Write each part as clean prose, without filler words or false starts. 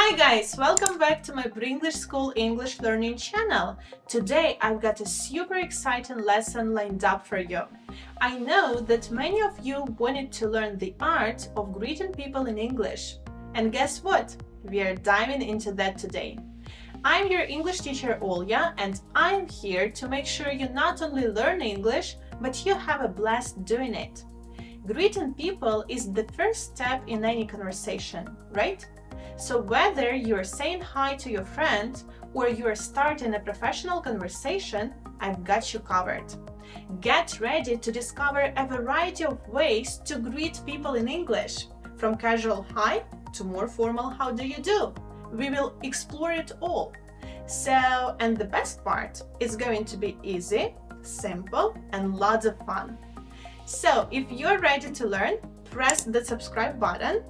Hi guys, welcome back to my Bringlish School English Learning channel. Today I've got a super exciting lesson lined up for you. I know that many of you wanted to learn the art of greeting people in English. And guess what? We are diving into that today. I'm your English teacher Olya, and I'm here to make sure you not only learn English, but you have a blast doing it. Greeting people is the first step in any conversation, right? So whether you're saying hi to your friend or you're starting a professional conversation, I've got you covered. Get ready to discover a variety of ways to greet people in English, from casual hi to more formal how do you do. We will explore it all. And the best part is going to be easy, simple, and lots of fun. So if you're ready to learn, press the subscribe button,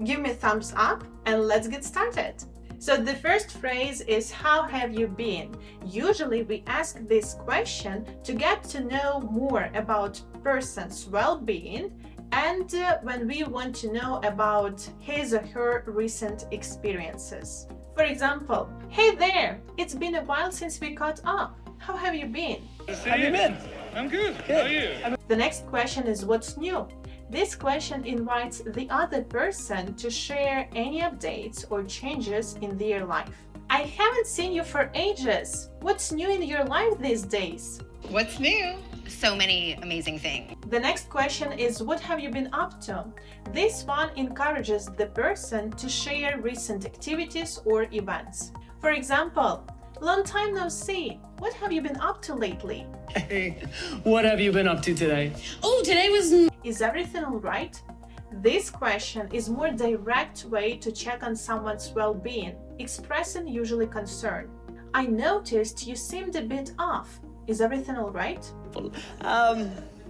give me a thumbs up, and let's get started. So the first phrase is how have you been? Usually we ask this question to get to know more about person's well-being and when we want to know about his or her recent experiences. For example, hey there, it's been a while since we caught up. How have you been? How have you been? I'm good. How are you? The next question is what's new? This question invites the other person to share any updates or changes in their life. I haven't seen you for ages. What's new in your life these days? What's new? So many amazing things. The next question is what have you been up to? This one encourages the person to share recent activities or events. For example, long time no see. What have you been up to lately? Hey, what have you been up to today? Oh, today was... Is everything all right? This question is a more direct way to check on someone's well-being, expressing usually concern. I noticed you seemed a bit off. Is everything all right?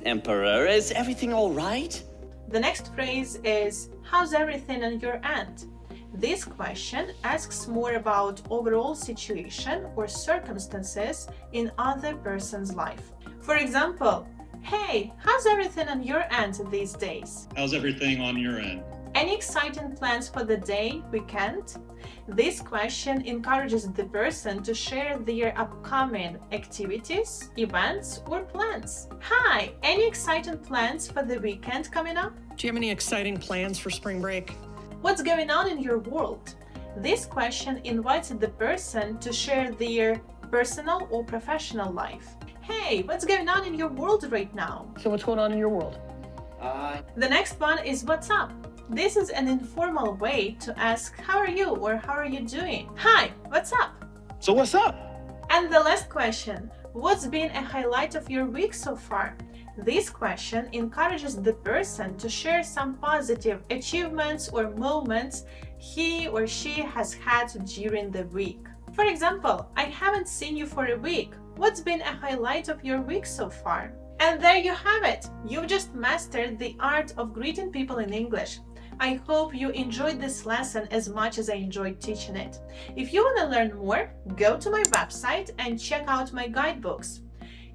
Emperor, is everything all right? The next phrase is, how's everything on your end? This question asks more about overall situation or circumstances in other person's life. For example, hey, how's everything on your end these days? How's everything on your end? Any exciting plans for the day, weekend? This question encourages the person to share their upcoming activities, events, or plans. Hi, any exciting plans for the weekend coming up? Do you have any exciting plans for spring break? What's going on in your world? This question invites the person to share their personal or professional life. Hey, what's going on in your world right now? So what's going on in your world? The next one is what's up? This is an informal way to ask how are you or how are you doing? Hi, what's up? So what's up? And the last question, what's been a highlight of your week so far? This question encourages the person to share some positive achievements or moments he or she has had during the week. For example, I haven't seen you for a week. What's been a highlight of your week so far? And there you have it. You've just mastered the art of greeting people in English. I hope you enjoyed this lesson as much as I enjoyed teaching it. If you want to learn more, go to my website and check out my guidebooks.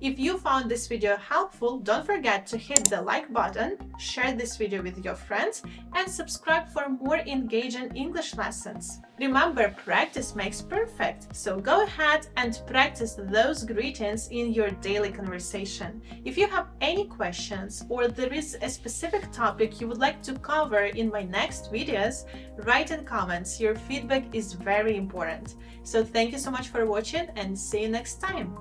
If you found this video helpful, don't forget to hit the like button, share this video with your friends, and subscribe for more engaging English lessons. Remember, practice makes perfect, so go ahead and practice those greetings in your daily conversation. If you have any questions or there is a specific topic you would like to cover in my next videos, write in comments. Your feedback is very important. So thank you so much for watching and see you next time.